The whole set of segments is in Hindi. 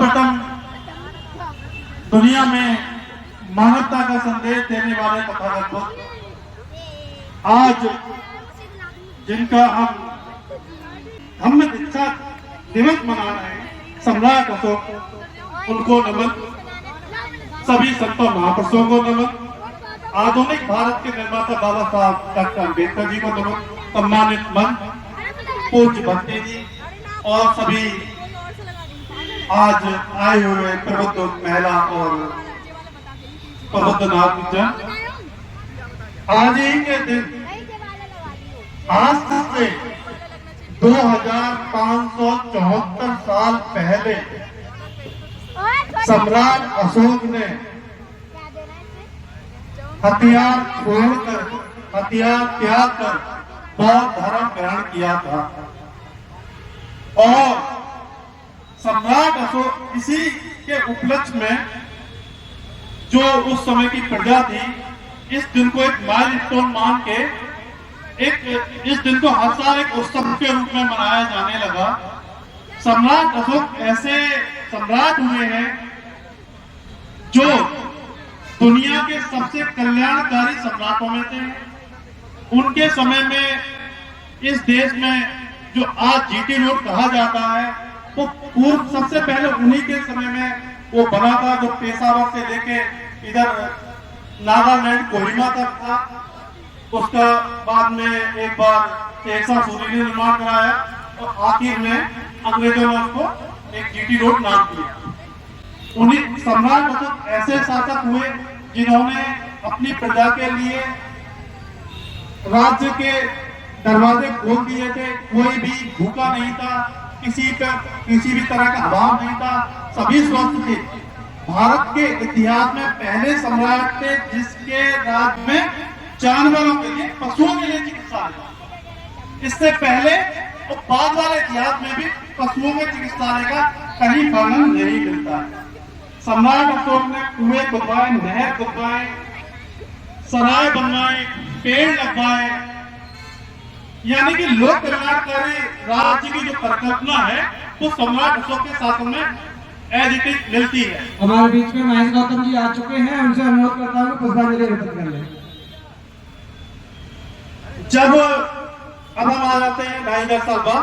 सर्वप्रथम दुनिया में मानवता का संदेश देने वाले तथागत बुद्ध आज जिनका हम दीक्षा दिवस मना रहे हैं, सम्राट अशोक उनको नमन, सभी संतों महापुरुषों को नमन, आधुनिक भारत के निर्माता बाबा साहब डॉक्टर अम्बेडकर जी को नमन, सम्मानित मन पूज्य भक्ति जी और सभी आज आए हुए प्रबुद्ध महिला और प्रबुद्ध नागरिक। आज ही के दिन आज से 2574 साल पहले सम्राट अशोक ने हथियार छोड़कर, हथियार त्याग कर बौद्ध धर्म ग्रहण किया था। और सम्राट अशोक इसी के उपलक्ष्य में जो उस समय की प्रजा थी, इस दिन को एक माइलस्टोन मान के इस दिन को हर साल एक उत्सव के रूप में मनाया जाने लगा। सम्राट अशोक ऐसे सम्राट हुए हैं जो दुनिया के सबसे कल्याणकारी सम्राटों में थे। उनके समय में इस देश में जो आज जीटी रोड कहा जाता है, वो पूर्व सबसे पहले उन्हीं के समय में वो बना था, जो पेशावर से लेके इधर नागालैंड कोहिमा तक था। उसका बाद में एक बार शेरशाह सूरी ने निर्माण कराया और आखिर में अंग्रेजों ने उसको एक जीटी रोड नाम दिया। उन्हीं सम्राट अशोक ऐसे शासक हुए जिन्होंने अपनी प्रजा के लिए राज्य के दरवाजे खोल दिए थे। कोई भी भूखा नहीं था, किसी भी तरह का अभाव नहीं था, सभी स्वस्थ थे। भारत के इतिहास में पहले सम्राट थे जिसके राज्य में जानवरों के लिए, पशुओं के लिए चिकित्सालय। इससे पहले और बाद वाले इतिहास में भी पशुओं के चिकित्सालय का कहीं वर्णन नहीं मिलता है। सम्राट अशोक ने कुएं खुदवाए, नहर खुदवाए, सराय बनवाए, पेड़ लगवाए, यानी कि लोक कल्याणकारी राज्य की जो परिकल्पना है वो सम्राट अशोक के शासन में एज इट इज मिलती है। हमारे बीच में महेश गौतम जी आ चुके हैं, उनसे अनुरोध करता हूँ पुष्पांजलि अर्पित कर लें। जब अब हम आ जाते हैं 2500 साल बाद,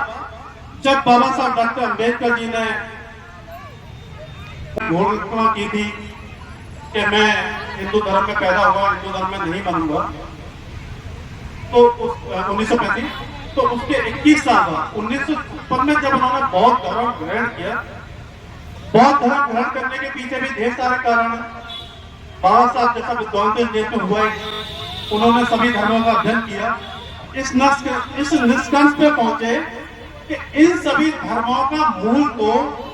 जब बाबा साहब डॉक्टर अम्बेडकर जी ने घोषणा की थी कि मैं हिंदू धर्म में पैदा हुआ, हिंदू धर्म में नहीं बनूंगा, तो 1935, तो उसके 21 साल बाद 1956 में जब उन्होंने बौद्ध धर्म ग्रहण किया, बौद्ध धर्म ग्रहण करने के पीछे भी ढेर सारे कारण। बाबा साहब जैसा विद्वान तो देश में हुआ ही, उन्होंने सभी धर्मों का अध्ययन किया, इस निष्कर्ष पे पहुंचे कि इन सभी धर्मों का मूल तो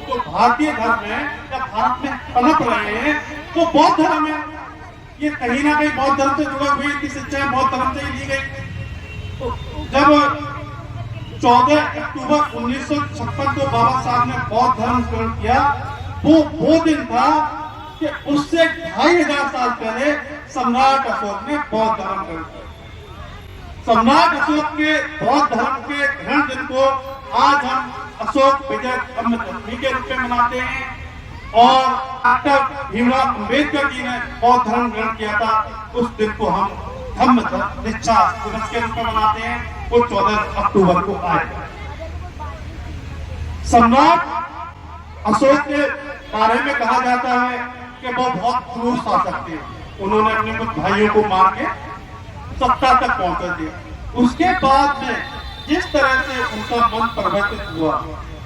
जो भारतीय धर्म है या भारत में पनप रहे हैं वो बौद्ध धर्म है। ये कहीं ना कहीं बौद्ध धर्म से जुड़े हुए की शिक्षाएं बौद्ध धर्म से ही ली गई। तो जब 14 अक्टूबर 1956 को बाबा साहब ने बौद्ध धर्म ग्रहण किया, वो दिन था कि उससे 2500 साल पहले सम्राट अशोक ने बौद्ध धर्म ग्रहण किया। सम्राट अशोक के बौद्ध धर्म के ग्रहण दिन को आज हम अशोक विजय दशमी के रूप में मनाते हैं। और डॉक्टर भीमराव अम्बेडकर जी ने बौद्ध धर्म ग्रहण किया था, उस दिन को हम धम्म दीक्षा दिवस के रूप में मनाते हैं। वो 14 अक्टूबर को आए। सम्राट अशोक के बारे में कहा जाता है कि वो बहुत क्रूर शासक थे। उन्होंने अपने कुछ भाइयों को मार के सत्ता तक पहुंचा दिया। उसके बाद में जिस तरह से उनका मन परिवर्तित हुआ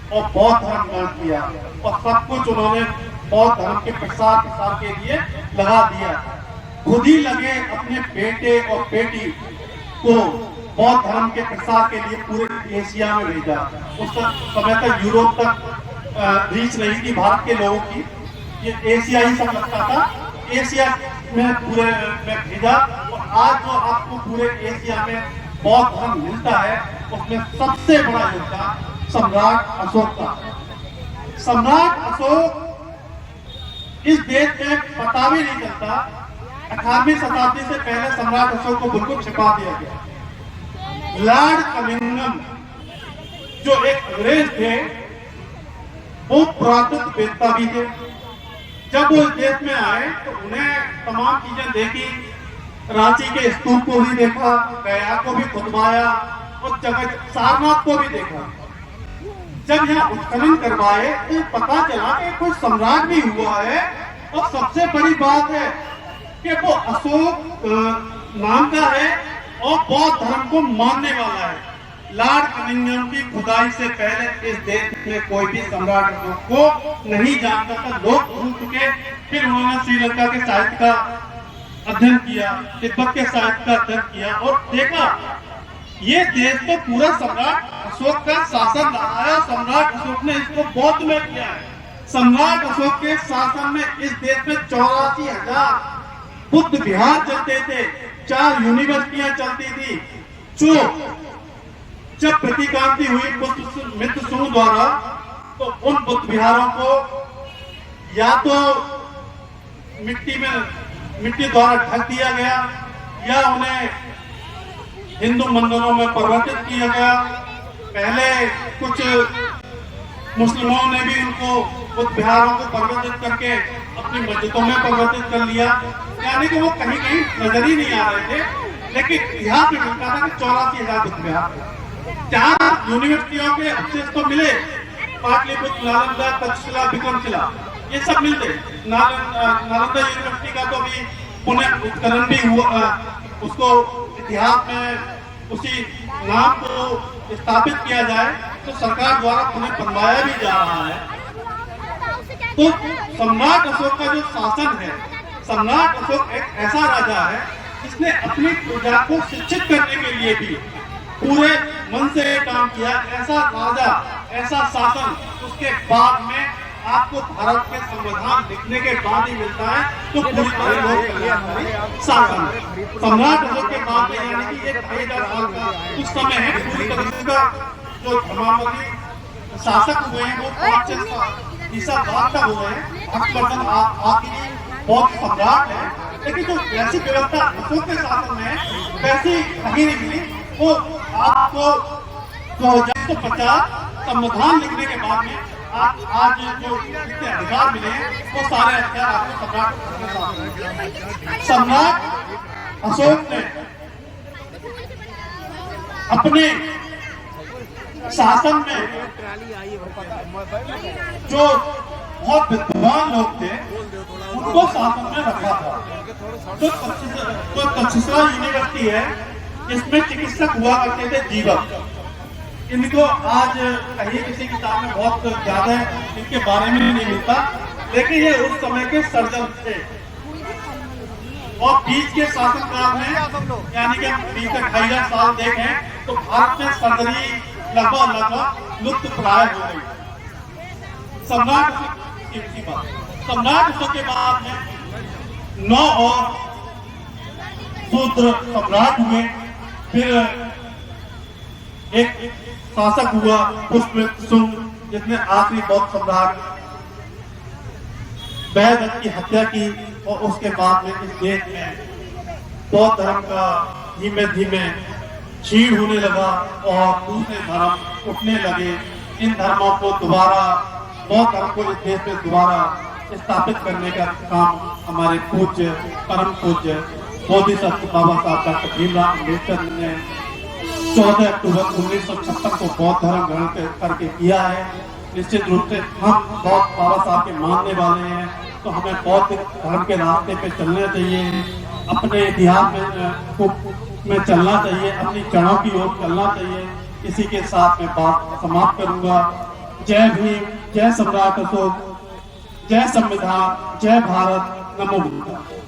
और बौद्ध धर्म ग्रहण किया और सब कुछ उन्होंने बौद्ध धर्म के प्रसार के लिए लगा दिया। खुद ही लगे अपने बेटे और बेटी को बौद्ध धर्म के प्रसार के लिए पूरे एशिया में भेजा। उस समय तक यूरोप तक रीच नहीं थी भारत के लोगों की, ये एशिया ही सब लगता था। एशिया में पूरे में भेजा और आज जो आपको पूरे एशिया में बौद्ध धर्म मिलता है उसमें सबसे बड़ा योगदान सम्राट अशोक का। सम्राट अशोक इस देश में पता भी नहीं चलता। 18वीं शताब्दी से पहले सम्राट अशोक को बिल्कुल छिपा दिया गया। लॉर्ड कनिंघम जो एक अंग्रेज थे, वो पुरातत्ववेत्ता भी थे। जब वो इस देश में आए तो उन्हें तमाम चीजें देखी, रांची के स्तूप को भी देखा, गया को भी खुदवाया और जगह सारनाथ को भी देखा। जब यहाँ उत्खनन करवाए तो पता चला कि कोई सम्राट भी हुआ है, और सबसे बड़ी बात है कि वो अशोक नाम का है और बौद्ध धर्म को मानने वाला है। लॉर्ड कनिंघम की खुदाई से पहले इस देश में कोई भी सम्राट अशोक को नहीं जानता था। लोग भूल चुके। फिर उन्होंने श्रीलंका के साहित्य का अध्ययन किया, तिब्बत के साहित्य का अध्ययन किया और देखा ये देश तो पूरा सम्राट अशोक का शासन रहा है। सम्राट अशोक ने इसको बौद्ध में किया है। सम्राट अशोक के शासन में इस देश में 84,000 बुद्ध विहार चलते थे, 4 यूनिवर्सिटियां चलती थी। जब प्रतिक्रांति हुई बुद्ध मित्र संघ द्वारा, तो उन बुद्ध विहारों को या तो मिट्टी द्वारा ढक दिया गया या उन्हें हिंदू मंदिरों में परिवर्तित किया गया। पहले कुछ मुस्लिमों ने भी उनको बुद्ध विहारों को परिवर्तित करके अपनी मस्जिदों में परिवर्तित कर लिया, यानी कि वो कहीं कहीं नजर ही नहीं आ रहे थे। लेकिन यहाँ पे मिलता था कि 84,000 बुद्ध विहार, 4 यूनिवर्सिटियों के अवशेष तो मिले, पाटलिपुत्र, नालंदा, तक्षशिला, विक्रमशिला, ये सब मिलते। नालंदा यूनिवर्सिटी का तो भी पुनः उत्खनन भी हुआ, उसको इतिहास में उसी नाम को स्थापित किया जाए तो सरकार द्वारा पुनः बनवाया भी जा रहा है। तो सम्राट अशोक का जो शासन है, सम्राट अशोक एक ऐसा राजा है जिसने अपनी प्रजा को शिक्षित करने के लिए भी पूरे मन से काम किया। ऐसा राजा, ऐसा शासन उसके बाद में आपको भारत के संविधान लिखने के बाद ही मिलता है, तो पूरी तरह शासन सम्राट अशोक के बाद में, यानी कि ये 2000 साल का कुछ समय है। पूरी तरह का जो धर्मावलंबी शासक हुए हैं वो 500 ईसा बाद का हुए हैं। हर्षवर्धन आखिरी बौद्ध सम्राट है, लेकिन जो वैसी व्यवस्था अशोक के शासन में वैसी कहीं नहीं मिली। वो आपको 2050 संविधान लिखने के बाद में आज जो जितने अधिकार मिले वो सारे अधिकार आपको सम्राट अशोक ने अपने शासन में जो बहुत विद्वान लोग थे उनको शासन में रखा था। तो तक्षशिला यूनिवर्सिटी है, इसमें चिकित्सक हुआ करते थे जीवक। इनको आज कहीं किसी किताब में बहुत ज्यादा इनके बारे में नहीं मिलता, लेकिन ये उस समय के सर्जन थे। और बीच के शासनकाल में, यानी कि हम बीच के 2,500 साल देखें तो भारत में सर्जरी लगभग लुप्त प्राय हो गई। सम्राट अशोक के बाद में 9 और शूद्र सम्राट हुए। फिर एक शासक हुआ पुष्यमित्र शुंग, जिसने आखिरी बौद्ध सम्राट वैदत्त की हत्या की। और उसके बाद में इस देश में बौद्ध धर्म का धीमे धीमे क्षीण होने लगा और दूसरे धर्म उठने लगे। इन धर्मों को दोबारा, बौद्ध धर्म को इस देश में दोबारा स्थापित करने का काम हमारे पूज्य, परम पूज्य बोधिसत्व बाबा साहब डॉक्टर भीमराव अम्बेडकर ने 14 अक्टूबर 1956 को बौद्ध धर्म ग्रहण करके किया है। निश्चित रूप से हम बौद्ध बाबा साहब के मानने वाले हैं, तो हमें बौद्ध धर्म के रास्ते पे चलना चाहिए, अपने इतिहास में चलना चाहिए, अपनी जड़ों की ओर चलना चाहिए। इसी के साथ मैं बात समाप्त करूंगा। जय भीम, जय सम्राट अशोक, जय संविधान, जय भारत, नमो बुद्धाय।